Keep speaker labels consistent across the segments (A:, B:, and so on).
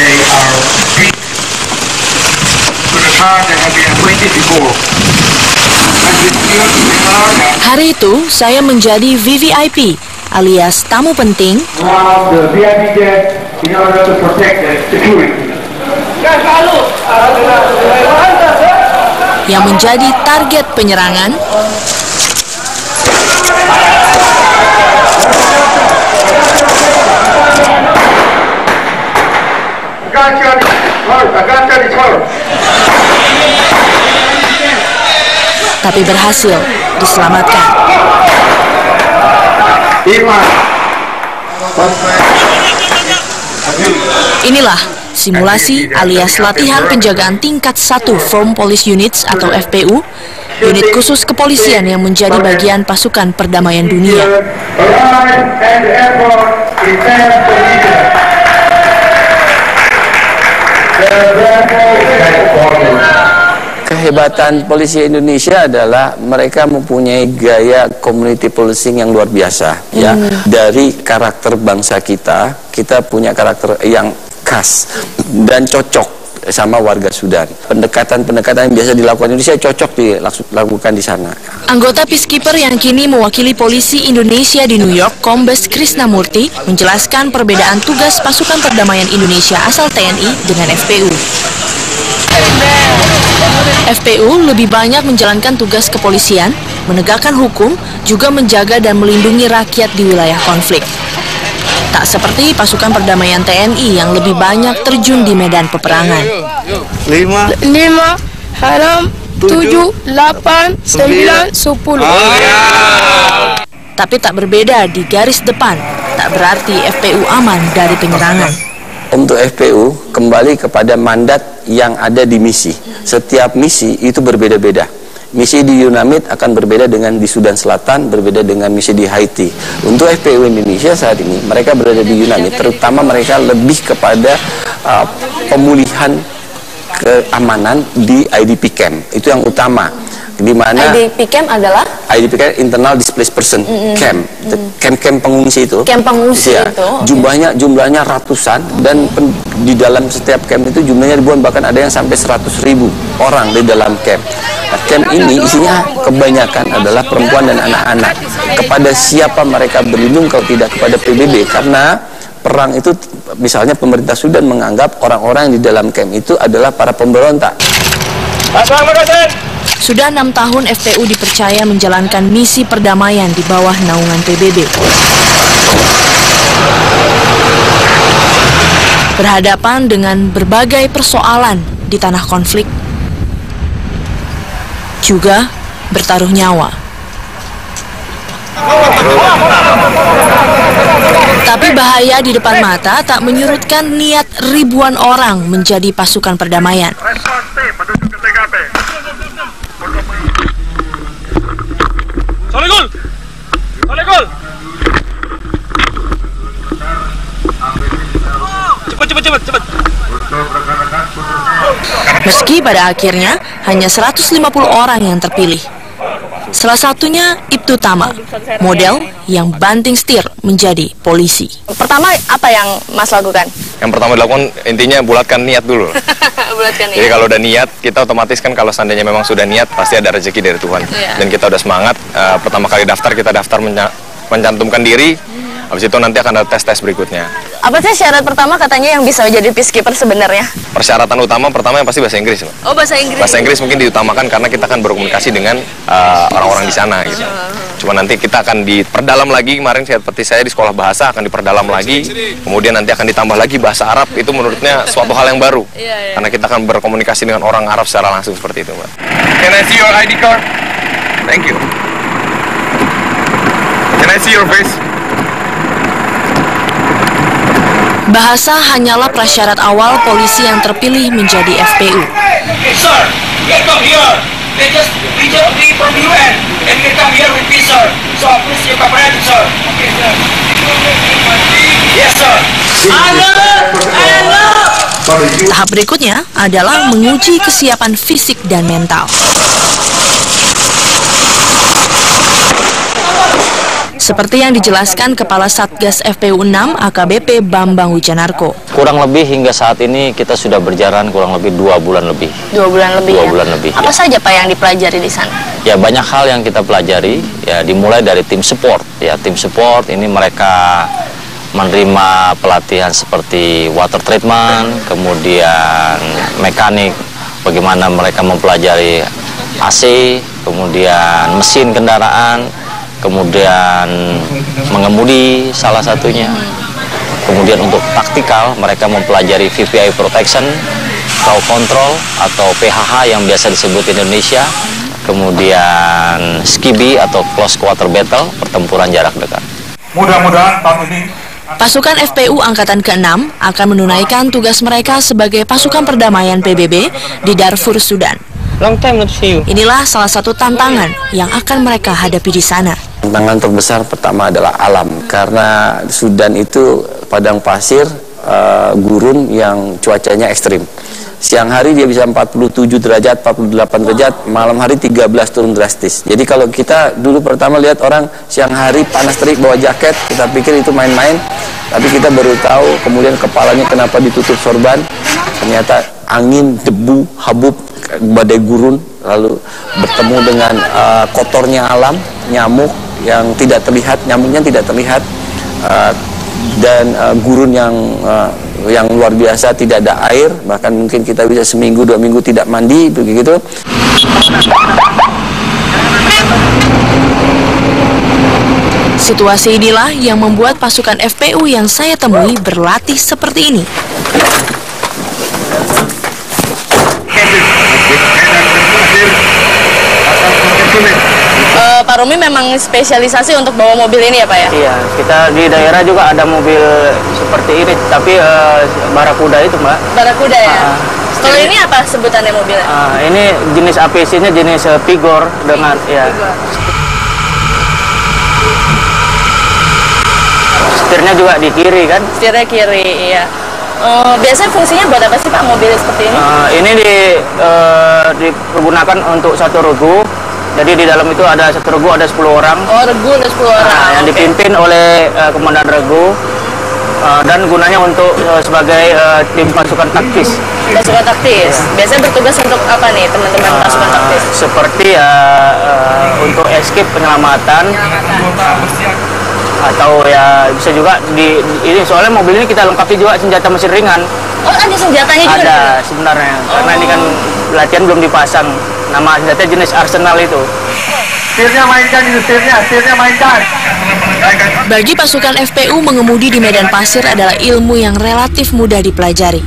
A: they are big to the car that have been acquainted before.
B: Hari itu saya menjadi VVIP alias tamu penting yang menjadi target penyerangan tapi berhasil diselamatkan. Inilah simulasi alias latihan penjagaan tingkat 1 Form Police Units atau FPU, unit khusus kepolisian yang menjadi bagian pasukan perdamaian dunia.
C: Kehebatan polisi Indonesia adalah mereka mempunyai gaya community policing yang luar biasa. Ya, dari karakter bangsa kita punya karakter yang khas dan cocok sama warga Sudan. Pendekatan-pendekatan yang biasa dilakukan Indonesia cocok dilakukan di sana.
B: Anggota Peacekeeper yang kini mewakili polisi Indonesia di New York, Kombes Krisnamurti, menjelaskan perbedaan tugas pasukan perdamaian Indonesia asal TNI dengan FPU. FPU lebih banyak menjalankan tugas kepolisian, menegakkan hukum, juga menjaga dan melindungi rakyat di wilayah konflik. Tak seperti pasukan perdamaian TNI yang lebih banyak terjun di medan peperangan.
D: 5, 6, 7, 8, 9, 10.
B: Tapi tak berbeda di garis depan, tak berarti FPU aman dari penyerangan.
C: Untuk FPU kembali kepada mandat yang ada di misi. Setiap misi itu berbeda-beda. Misi di UNAMID akan berbeda dengan di Sudan Selatan, berbeda dengan misi di Haiti. Untuk FPU Indonesia saat ini, mereka berada di UNAMID, terutama mereka lebih kepada pemulihan keamanan di IDP camp. Itu yang utama. Di mana
B: IDP camp adalah?
C: IDP camp, Internal Displaced Person Camp. Camp-camp pengungsi itu.
B: Camp pengungsi
C: ya,
B: itu.
C: Jumlahnya ratusan dan di dalam setiap camp itu jumlahnya ribuan, bahkan ada yang sampai 100.000 orang di dalam camp. Nah, camp ini isinya kebanyakan adalah perempuan dan anak-anak. Kepada siapa mereka berlindung kalau tidak kepada PBB? Karena perang itu, misalnya pemerintah Sudan menganggap orang-orang yang di dalam camp itu adalah para pemberontak.
B: Sudah 6 tahun FPU dipercaya menjalankan misi perdamaian di bawah naungan PBB. Berhadapan dengan berbagai persoalan di tanah konflik, juga bertaruh nyawa. Tapi bahaya di depan mata tak menyurutkan niat ribuan orang menjadi pasukan perdamaian. Cepat. Meski pada akhirnya hanya 150 orang yang terpilih. Salah satunya Ibtu Tama, model yang banting setir menjadi polisi.
E: Pertama apa yang Mas lakukan?
F: Yang pertama dilakukan intinya bulatkan niat dulu.
E: Bulatkan niat.
F: Jadi kalau udah niat, kita otomatis kan kalau seandainya memang sudah niat pasti ada rezeki dari Tuhan. Dan kita udah semangat. Pertama kali daftar, kita daftar mencantumkan diri. Habis itu nanti akan ada tes-tes berikutnya.
E: Apa sih syarat pertama katanya yang bisa menjadi peacekeeper sebenarnya?
F: Persyaratan utama pertama yang pasti bahasa Inggris, Mbak.
E: Oh, bahasa Inggris.
F: Bahasa Inggris mungkin diutamakan karena kita akan berkomunikasi dengan orang-orang di sana gitu. Cuma nanti kita akan diperdalam lagi, kemarin seperti saya di sekolah bahasa akan diperdalam lagi. Kemudian nanti akan ditambah lagi bahasa Arab, itu menurutnya suatu hal yang baru. Karena kita akan berkomunikasi dengan orang Arab secara langsung seperti itu, Mbak.
A: Can I see your ID card? Thank you. Can I see your face?
B: Bahasa hanyalah prasyarat awal polisi yang terpilih menjadi FPU.
G: Sir, get come here. We just be from UN and we come here with peace, sir. So please you cooperate, sir. Okay, sir. Yes, sir.
B: Tahap berikutnya adalah menguji kesiapan fisik dan mental. Seperti yang dijelaskan Kepala Satgas FPU 6 AKBP Bambang Wijanarko.
H: Kurang lebih hingga saat ini kita sudah berjalan kurang lebih 2 bulan lebih.
E: 2 bulan lebih.
H: 2 bulan lebih.
E: Apa saja Pak yang dipelajari di sana?
H: Ya, banyak hal yang kita pelajari. Ya, dimulai dari tim support. Ya, tim support ini mereka menerima pelatihan seperti water treatment, kemudian mekanik, bagaimana mereka mempelajari AC, kemudian mesin kendaraan, kemudian mengemudi salah satunya. Kemudian untuk taktikal mereka mempelajari VPI protection, crowd control atau PHH yang biasa disebut Indonesia, kemudian SCIBI atau close quarter battle, pertempuran jarak dekat.
A: Mudah-mudahan tahun ini
B: Pasukan FPU Angkatan ke-6 akan menunaikan tugas mereka sebagai pasukan perdamaian PBB di Darfur, Sudan.
H: Long time not see you.
B: Inilah salah satu tantangan yang akan mereka hadapi di sana.
C: Tantangan terbesar pertama adalah alam, karena Sudan itu padang pasir, gurun yang cuacanya ekstrim. Siang hari dia bisa 47 derajat, 48 derajat, malam hari 13 turun drastis. Jadi kalau kita dulu pertama lihat orang siang hari panas terik bawa jaket, kita pikir itu main-main, tapi kita baru tahu kemudian kepalanya kenapa ditutup sorban. Ternyata angin, debu, habub, badai gurun, lalu bertemu dengan kotornya alam, nyamuk yang tidak terlihat, nyamuknya tidak terlihat, dan gurun yang luar biasa, tidak ada air, bahkan mungkin kita bisa seminggu 2 minggu tidak mandi begitu.
B: Situasi inilah yang membuat pasukan FPU yang saya temui berlatih seperti ini.
E: Pak Rumi memang spesialisasi untuk bawa mobil ini ya Pak ya?
H: Iya, kita di daerah juga ada mobil seperti ini, tapi Barakuda itu Mbak.
E: Barakuda ya? Kalau ini apa sebutannya mobilnya?
H: Ini jenis APC-nya jenis Pigor dengan ya. Setirnya juga di kiri kan?
E: Setirnya kiri, iya. Biasanya fungsinya buat apa sih Pak mobil seperti ini?
H: Ini dipergunakan untuk satu regu. Jadi di dalam itu ada satu regu, ada 10 orang.
E: Oh, regu ada 10 orang.
H: Yang dipimpin oleh komandan regu, dan gunanya untuk sebagai tim pasukan taktis.
E: Pasukan taktis. Biasanya bertugas untuk apa nih teman-teman pasukan taktis?
H: Seperti untuk escape, penyelamatan, atau ya bisa juga ini soalnya mobil ini kita lengkapi juga senjata mesin ringan.
E: Oh, ada senjatanya juga?
H: Ada sebenarnya, karena ini kan latihan belum dipasang. Nama senjata jenis Arsenal itu.
A: setirnya mainkan itu, setirnya mainkan.
B: Bagi pasukan FPU, mengemudi di medan pasir adalah ilmu yang relatif mudah dipelajari.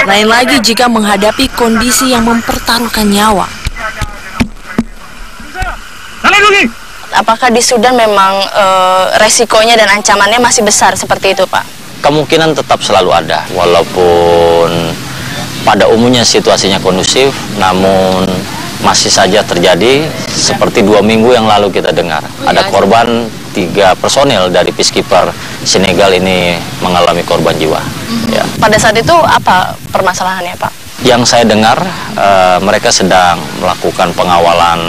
B: Lain lagi jika menghadapi kondisi yang mempertaruhkan nyawa.
E: Apakah di Sudan memang resikonya dan ancamannya masih besar seperti itu Pak?
H: Kemungkinan tetap selalu ada, walaupun pada umumnya situasinya kondusif, namun masih saja terjadi seperti 2 minggu yang lalu kita dengar. Ada korban 3 personel dari Peacekeeper Senegal ini mengalami korban jiwa. Ya.
E: Pada saat itu apa permasalahannya Pak?
H: Yang saya dengar mereka sedang melakukan pengawalan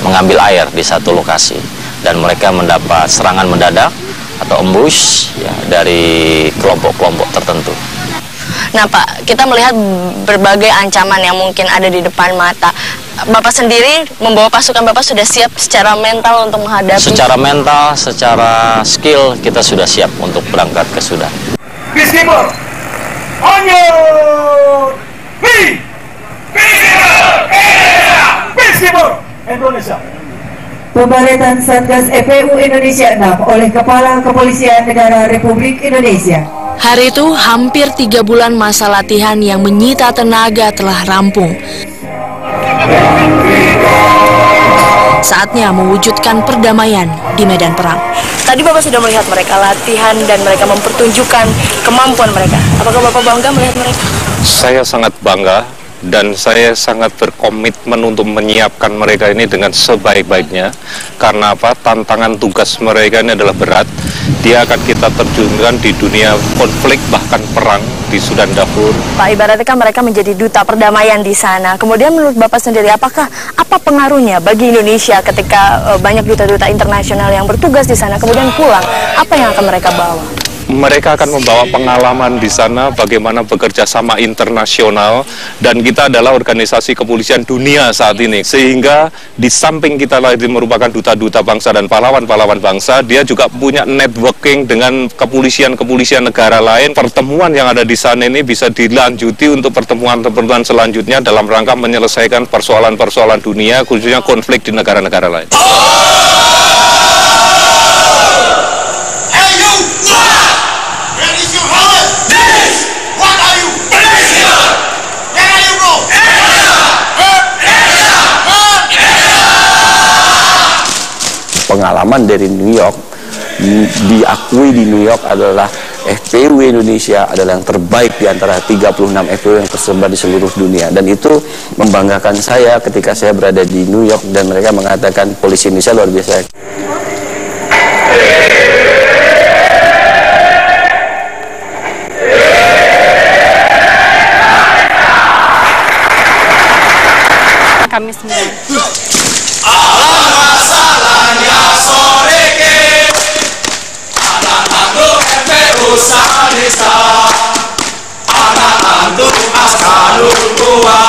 H: mengambil air di satu lokasi, dan mereka mendapat serangan mendadak atau ambush ya, dari kelompok-kelompok tertentu.
E: Nah Pak, kita melihat berbagai ancaman yang mungkin ada di depan mata. Bapak sendiri membawa pasukan Bapak sudah siap secara mental untuk menghadapi? Secara mental, secara skill kita sudah siap untuk berangkat ke Sudan.
A: Peacekeeper, on your feet. Peacekeeper Indonesia.
I: Pembaretan Satgas FPU Indonesia 6 oleh Kepala Kepolisian Negara Republik Indonesia.
B: Hari itu hampir 3 bulan masa latihan yang menyita tenaga telah rampung. Saatnya mewujudkan perdamaian di medan perang.
E: Tadi Bapak sudah melihat mereka latihan dan mereka mempertunjukkan kemampuan mereka. Apakah Bapak bangga melihat mereka?
F: Saya sangat bangga
J: dan saya sangat berkomitmen untuk menyiapkan mereka ini dengan sebaik-baiknya. Karena apa? Tantangan tugas mereka ini adalah berat. Dia akan kita terjunkan di dunia konflik, bahkan perang di Sudan Darfur.
E: Pak, ibaratnya kan mereka menjadi duta perdamaian di sana. Kemudian menurut Bapak sendiri, apa pengaruhnya bagi Indonesia ketika banyak duta-duta internasional yang bertugas di sana kemudian pulang? Apa yang akan mereka bawa?
J: Mereka akan membawa pengalaman di sana bagaimana bekerja sama internasional, dan kita adalah organisasi kepolisian dunia saat ini, sehingga di samping kita lagi merupakan duta-duta bangsa dan pahlawan-pahlawan bangsa, dia juga punya networking dengan kepolisian-kepolisian negara lain. Pertemuan yang ada di sana ini bisa dilanjuti untuk pertemuan-pertemuan selanjutnya dalam rangka menyelesaikan persoalan-persoalan dunia, khususnya konflik di negara-negara lain.
C: Pengalaman dari New York, diakui di New York adalah FPU Indonesia adalah yang terbaik di antara 36 FPU yang tersebar di seluruh dunia, dan itu membanggakan saya ketika saya berada di New York dan mereka mengatakan polisi Indonesia luar biasa.
K: Kami semua.
G: Anak antum askalul kuat